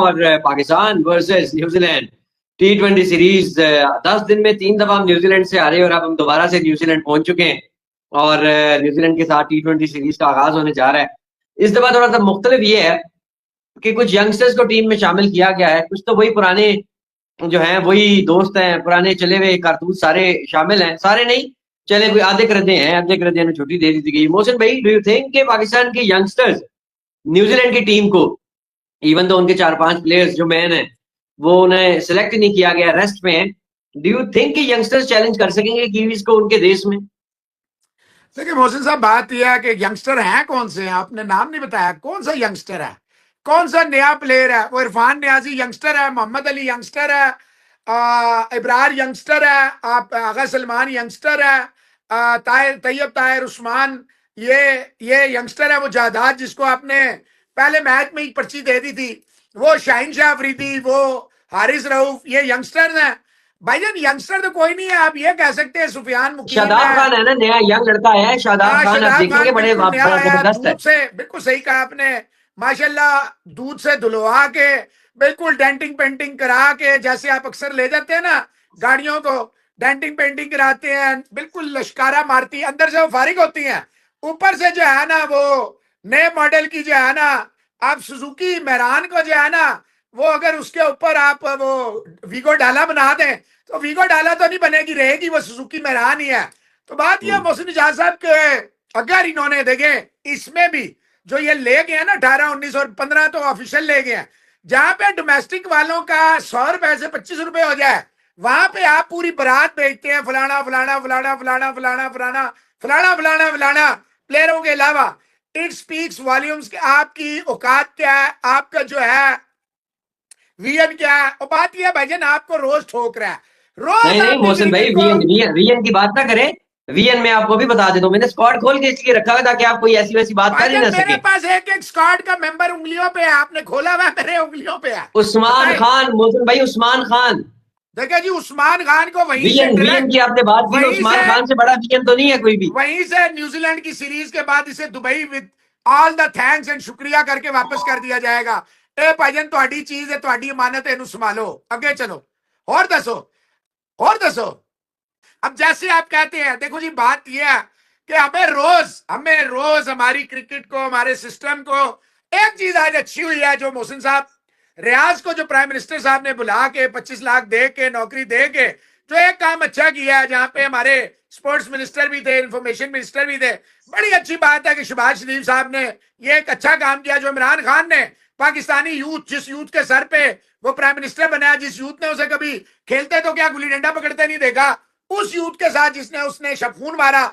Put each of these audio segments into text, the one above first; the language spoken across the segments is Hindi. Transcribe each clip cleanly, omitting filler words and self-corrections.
और Pakistan versus New Zealand T20 series. 10 दिन में 3 दफा हम न्यूजीलैंड से हारे और अब हम दोबारा से न्यूजीलैंड पहुंच चुके हैं और न्यूजीलैंड के साथ T20 सीरीज का आगाज होने जा रहा है। इस दफा थोड़ा सा मुख्तलिफ ये है कि कुछ यंगस्टर्स को टीम में शामिल किया गया है, कुछ तो वही पुराने जो हैं वही दोस्त हैं, पुराने चले हुए कारतूस सारे शामिल हैं, सारे नहीं चले कोई आधे करदे हैं, आधे करदे ने छुट्टी दे दी गई। मोहसिन भाई, डू यू थिंक कि पाकिस्तान के यंगस्टर्स न्यूजीलैंड की टीम को, इवन तो उनके 4-5 प्लेयर्स जो मैन हैं वो उन्हें सिलेक्ट नहीं किया गया, रेस्ट में है, डू यू थिंक कि यंगस्टर्स चैलेंज कर सकेंगे कीवीज को उनके देश में? देखिए मोहसिन साहब, बात यह है कि यंगस्टर हैं कौन से हैं, आपने नाम नहीं बताया। कौन सा यंगस्टर है, कौन सा नया प्लेयर है? वो इरफान नियाजी यंगस्टर है, मोहम्मद अली यंगस्टर है, इब्रार यंगस्टर है, आप आगा सलमान यंगस्टर है, तैयब ताहिर उस्मान ये यंगस्टर है। वो जादाद जिसको आपने पहले मैच में ही पर्ची दे दी थी, वो शाहीन शाह अफरीदी, वो हारिस रऊफ, ये यंगस्टर्स हैं। भाईजान यंगस्टर तो कोई नहीं है, आप ये कह सकते हैं सुफियान मुकीम शादाब खान है ना, नया यंग लड़का है शादाब खान, आप देखेंगे बड़े जबरदस्त है। दूध से, बिल्कुल सही कहा आपने, माशाल्लाह दूध से धुलवा के, बिल्कुल डेंटिंग पेंटिंग करा के, जैसे आप अक्सर ले जाते हैं ना गाड़ियों को, डेंटिंग पेंटिंग कराते हैं, बिल्कुल लश्कारा मारती है, अंदर से वो फारिग होती हैं, ऊपर से जो है ना वो नए मॉडल की जो है ना, आप सुजुकी मेहरान को जो है ना, वो अगर उसके ऊपर आप वो वीगो डाला बना दें तो वीगो डाला तो नहीं बनेगी, रहेगी वो सुजुकी मेहरान ही है। तो बात यह मोहसिन इजाज साहब के, अगर इन्होंने देखे इसमें भी जो ये ले गए हैं ना 18, 19 और 15 तो ऑफिशियल ले गए हैं, जहां पे डोमेस्टिक वालों का 100 रुपए से 25 रुपए हो जाए, वहां पे आप पूरी बारात भेजते हैं, फलाना फलाना फलाना फलाना फलाना फलाना फलाना फलाना फलाना प्लेयरों के अलावा। इट स्पीक्स वॉल्यूम्स कि आपकी औकात क्या है, आपका जो है वीएन क्या है। और बात यह भाईजान आपको रोज ठोक रहा है, रोज नहीं मोहसिन भाई, वीएन की बात ना करें। वीएन में आपको भी बता देता हूं, मैंने स्क्वाड खोल के इसलिए रखा हुआ ताकि आप कोई ऐसी वैसी बात कर ही ना सके। मेरे पास एक स्क्वाड का मेंबर उंगलियों पे है, आपने खोला हुआ मेरे उंगलियों पे है। उस्मान खान, मोहसिन भाई उस्मान खान। देखिए जी, उस्मान खान को वहीं वीएन की आपने बात की, उस्मान खान से बड़ा वीएन तो नहीं है कोई भी। वहीं से न्यूजीलैंड की सीरीज के बाद इसे Dubai with all the thanks and शुक्रिया करके वापस कर दिया जाएगा। ए भाईजान तुहाडी चीज है, तुहाडी अमानत है, इन्हू संभालो, अगे चलो। और दसो। अब जैसे आप कहते हैं, देखो जी बात यह है कि हमें रोज हमारी क्रिकेट को, हमारे सिस्टम को, एक चीज आज अच्छी हुई है जो मोहसिन साहब, रियाज को जो प्राइम मिनिस्टर साहब ने बुला के 25 लाख दे के, नौकरी दे के जो एक काम अच्छा किया है, जहां पे हमारे स्पोर्ट्स मिनिस्टर भी थे, इंफॉर्मेशन मिनिस्टर भी थे, बड़ी अच्छी बात है कि शहबाज शरीफ साहब ने ये एक अच्छा काम किया। जो इमरान खान ने पाकिस्तानी यूथ, जिस यूथ के सर पे वो प्राइम मिनिस्टर बनाया, जिस यूथ ने उसे कभी खेलते तो क्या गुल्ली डंडा पकड़ते नहीं देखा, उस यूथ के साथ जिसने उसने शबखून मारा,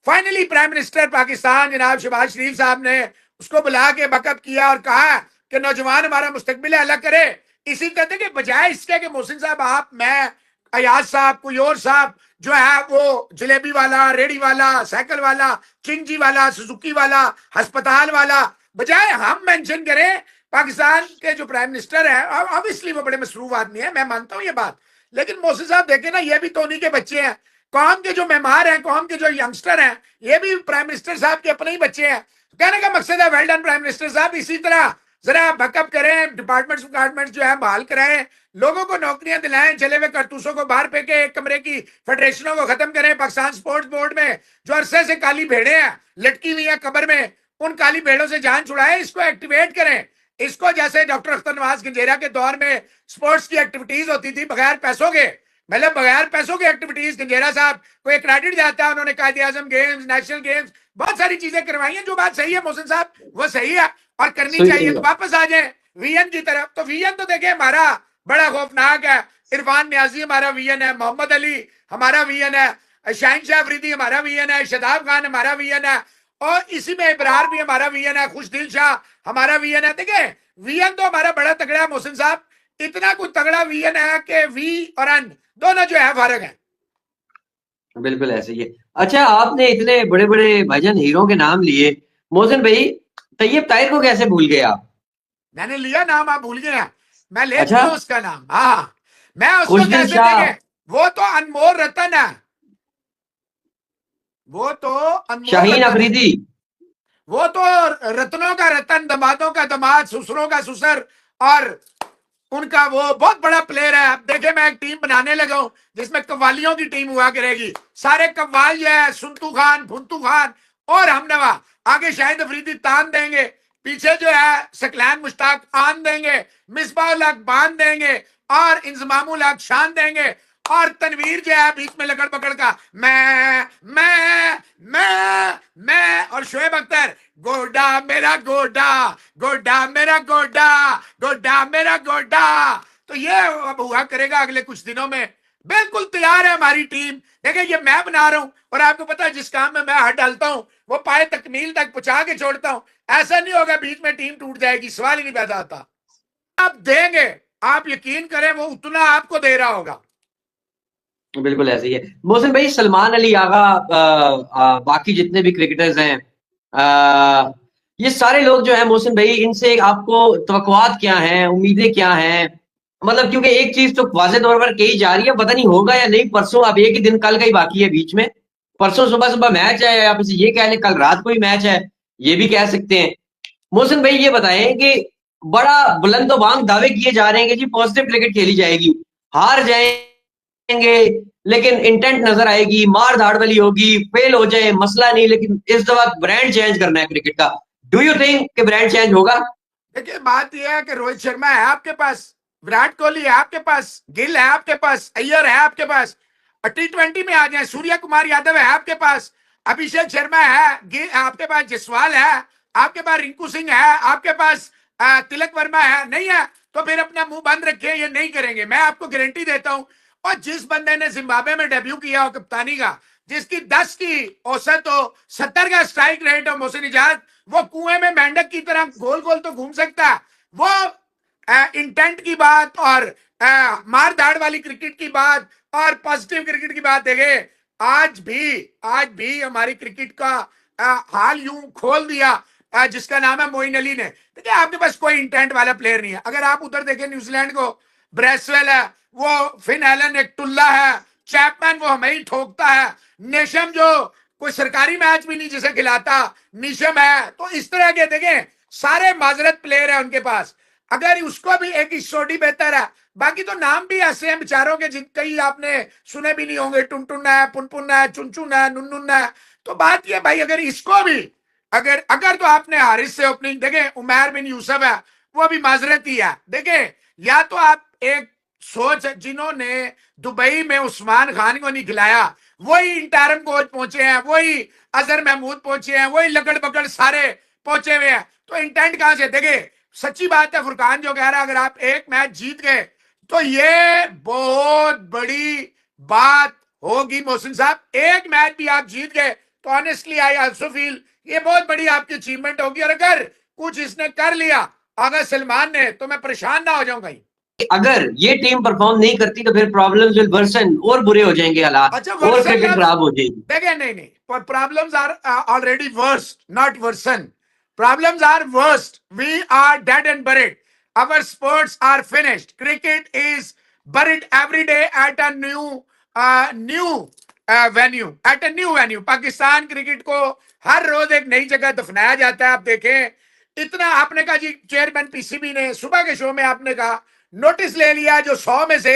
फाइनली प्राइम मिनिस्टर पाकिस्तान जनाब शहबाज शरीफ साहब ने उसको बुला के बकअप किया और कहा कि नौजवान हमारा मुस्तकबिल अलग करे। इसी कहते कि बजाय इसके कि मोहसिन साहब, आप, मैं, अयाज साहब, कोई और साहब जो है वो जलेबी वाला, रेडी वाला, साइकिल वाला, चिंजी वाला, सुजुकी वाला, अस्पताल वाला, बजाय हम मेंशन करें पाकिस्तान के जो प्राइम मिनिस्टर है, ऑब्वियसली वो बड़े मसरूफ आदमी है, मैं मानता हूं ये बात, लेकिन मोहसिन साहब देखे ना, ये भी तो उन्हीं के बच्चे हैं, कौम के जो मेहमान हैं, कौम के जो यंगस्टर हैं, ये भी प्राइम मिनिस्टर साहब के अपने ही बच्चे हैं। कहने का मकसद है वेल डन प्राइम मिनिस्टर साहब, इसी तरह जरा बैकअप करें, डिपार्टमेंट जो है बहाल कराएं, लोगों को नौकरियां दिलाएं, चले हुए करतूसों को बाहर फेंके, एक कमरे की फेडरेशनों को खत्म करें। पाकिस्तान स्पोर्ट्स बोर्ड में जो अरसे से काली भेड़े हैं लटकी हुई हैं कब्र में, उन काली भेड़ों से जान छुड़ाएं, इसको एक्टिवेट करें। इसको जैसे डॉक्टर अख्तर नवाज गंजेरा के दौर में स्पोर्ट्स की एक्टिविटीज होती थी बगैर पैसों के, मतलब बगैर पैसों की एक्टिविटीज, गंजेरा साहब को एक क्रेडिट जाता है, उन्होंने कायदे आजम गेम्स, नेशनल गेम्स, बहुत सारी चीजें करवाई हैं। जो बात सही है मोहसिन साहब, वो सही है और करनी चाहिए। तो वापस आ जाए वीएन की तरफ, तो वीएन तो देखे हमारा बड़ा खौफनाक है। इरफान नियाजी हमारा वीएन है, मोहम्मद अली हमारा वीएन है, शाहीन शाह अफरीदी हमारा वीएन है, शादाब खान हमारा वीएन है, और इसी में इब्रार भी हमारा वीएन है, खुशदिल शाह हमारा वीएन है। देखिए वीएन तो हमारा बड़ा तगड़ा है मोहसिन साहब, इतना कुछ तगड़ा वीएन है कि वी और अन दोनों जो है फारग है। बिल्कुल ऐसे ही है। अच्छा, आपने इतने बड़े बड़े भाईजान हीरो के नाम लिए, मोहसिन भाई तैयब ताहिर को कैसे भूल गए आप? मैंने लिया नाम, आप भूल गए? मैं ले चुका उसका नाम। हाँ, मैं उसको कैसे देंगे, वो तो अनमोल रतन है, वो तो अनमोल शाहीन अफरीदी, वो तो रत्नों का रतन, दमादों का दमाद, ससुरों का ससुर, और उनका वो बहुत बड़ा प्लेयर है। अब देखे मैं एक टीम बनाने लगा हूं जिसमें कव्वालियों की टीम हुआ करेगी। सारे कव्वाल जो है सुनतू खान, भुनतू खान और हमनवा, आगे शाहिद अफरीदी तान देंगे, पीछे जो है सकलैन मुश्ताक आन देंगे, मिसबाउल हक बांध देंगे और इंजमामुल हक शान देंगे, और तनवीर जो है बीच में लकड़ पकड़ का मैं और शोएब अख्तर गोडा मेरा गोडा, गोडा मेरा गोडा, गोडा मेरा गोडा। तो ये अब हुआ करेगा अगले कुछ दिनों में। बिल्कुल तैयार है हमारी टीम। देखिए ये मैं बना रहा हूं और आपको पता है जिस काम में मैं हाथ डालता हूं वो पाए तकमील तक पहुंचा के छोड़ता हूं। ऐसा नहीं होगा बीच में टीम टूट जाएगी, सवाल ही नहीं पैदा होता। आप देंगे, आप यकीन करें वो उतना आपको दे रहा होगा। बिल्कुल ऐसे ही है मोहसिन भाई। सलमान अली आगा, बाकी जितने भी क्रिकेटर्स हैं, ये सारे लोग जो है मोहसिन भाई, इनसे आपको तवक्कुआत क्या हैं, उम्मीदें क्या हैं? मतलब क्योंकि एक चीज तो वाज़ेह तौर पर कही जा रही है, पता नहीं होगा या नहीं। परसों अब एक ही दिन कल का ही बाकी है बीच में। परसों सुबह सुबह मैच है, आप इसे ये कह लें कल रात को ही मैच है, ये भी कह सकते हैं। मोहसिन भाई ये बताएं कि बड़ा बुलंदोबांग दावे किए जा रहे हैं कि जी पॉजिटिव क्रिकेट खेली जाएगी, हार जाएंगे लेकिन इंटेंट नजर आएगी, मार धाड़ वाली होगी, फेल हो जाए मसला नहीं, लेकिन इस दफा ब्रांड चेंज करना है क्रिकेट का। डू यू थिंक कि ब्रांड चेंज होगा? देखिए बात यह है कि रोहित शर्मा है आपके पास, विराट कोहली है आपके पास, गिल है आपके पास, अय्यर है आपके पास, T20 में आ जाए सूर्य कुमार यादव है आपके पास, अभिषेक शर्मा है आपके पास, जसवाल है आपके पास, रिंकू सिंह है आपके पास, तिलक वर्मा है। नहीं है तो फिर अपना मुंह बंद रखे, ये नहीं करेंगे, मैं आपको गारंटी देता हूं। और जिस बंदे ने जिम्बाब्वे में डेब्यू किया हो कप्तानी का, जिसकी 10 की औसत हो, 70 का स्ट्राइक रेट हो मोहसिन इजाज, वो कुएं में मेंढक की तरह गोल गोल तो घूम सकता है। वो इंटेंट की बात और मार धाड़ वाली क्रिकेट की बात और पॉजिटिव क्रिकेट की बात देखे, आज भी हमारी क्रिकेट का हाल यूं खोल दिया जिसका नाम है मोइन अली ने। देखिए आपके पास कोई इंटेंट वाला प्लेयर नहीं है। अगर आप उधर देखें न्यूजीलैंड को, ब्रेसवेल है, वो फिन एलन एक टुल्ला है, चैपमैन वो हमें ही ठोकता है, नेशम जो कोई सरकारी मैच भी नहीं जिसे खिलाता नीशम है। तो इस तरह के देखें सारे माजरत प्लेयर है उनके पास। अगर उसको भी एक सोडी बेहतर है, बाकी तो नाम भी ऐसे हैं बेचारों के जिन कई आपने सुने भी नहीं होंगे, टुनटुन है, पुनपुन है, चुनचुन है, नुननुन है। तो बात यह भाई अगर इसको भी अगर तो आपने हारिस से ओपनिंग देखे, उमैर बिन यूसुफ है वो भी माजरत ही है। देखे या तो आप एक सोच, जिन्होंने दुबई में उस्मान खान को नहीं खिलाया वही इंटरम कोच पहुंचे हैं, वही अजहर महमूद पहुंचे हैं, वही लगड़ बगड़ सारे पहुंचे हुए हैं। तो इंटेंट कहां से? देखे सच्ची बात है फुरकान जो कह रहा है, अगर आप एक मैच जीत गए तो ये बहुत बड़ी बात होगी मोहसिन साहब। एक मैच भी आप जीत गए तो ऑनेस्टली आई आल्सो फील ये बहुत बड़ी आपकी अचीवमेंट होगी। और अगर कुछ इसने कर लिया अगर सलमान ने, तो मैं परेशान ना हो जाऊंगा। अगर ये टीम परफॉर्म नहीं करती तो फिर प्रॉब्लम्स विल वर्सन, और बुरे हो जाएंगे हालात। अच्छा, और क्रिकेट खराब हो जाएगी। देखिए नहीं, problems are already worst, not worsen. Problems are worst, we are dead and बuried, our sports are finished, cricket is buried every day at a new venue। Pakistan cricket को हर रोज एक नई जगह दफनाया जाता है। आप देखें इतना, आपने कहा जी चेयरमैन पीसीबी ने सुबह के शो में आपने कहा नोटिस ले लिया, जो 100 में से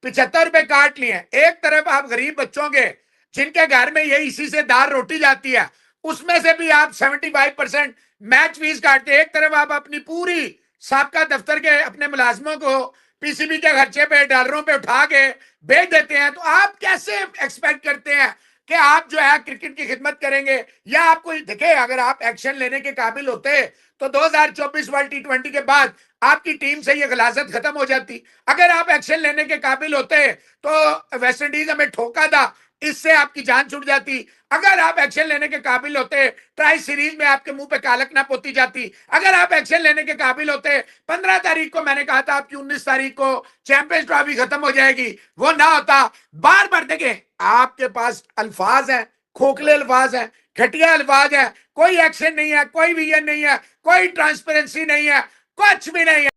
75 रुपए काट लिए। एक तरफ आप गरीब बच्चों के जिनके घर में ये इसी से दाल रोटी जाती है, उसमें से भी आप 75% मैच फीस काटते हैं। एक तरफ आप अपनी पूरी साबका दफ्तर के अपने मुलाजमों को पीसीबी के खर्चे पे डॉलरों पे उठा के भेज देते हैं। तो आप कैसे एक्सपेक्ट करते हैं कि आप जो है क्रिकेट की खिदमत करेंगे? या आपको देखे अगर आप एक्शन लेने के काबिल होते तो 2024 वर्ल्ड T20 के बाद आपकी टीम से ये गलाजत खत्म हो जाती। अगर आप एक्शन लेने के काबिल होते तो वेस्ट इंडीज हमें ठोका था, इससे आपकी जान छूट जाती। अगर आप एक्शन लेने के काबिल होते ट्राई सीरीज में आपके मुंह पे कालक ना पोती जाती। अगर आप एक्शन लेने के काबिल होते 15 तारीख को मैंने कहा था आपकी 19 तारीख को चैंपियंस ट्रॉफी खत्म हो जाएगी, वो ना होता। बार बार देखें आपके पास अल्फाज है, खोखले अल्फाज है, घटिया अल्फाज है, कोई एक्शन नहीं है, कोई विजन नहीं है, कोई ट्रांसपेरेंसी नहीं है, कुछ भी नहीं है।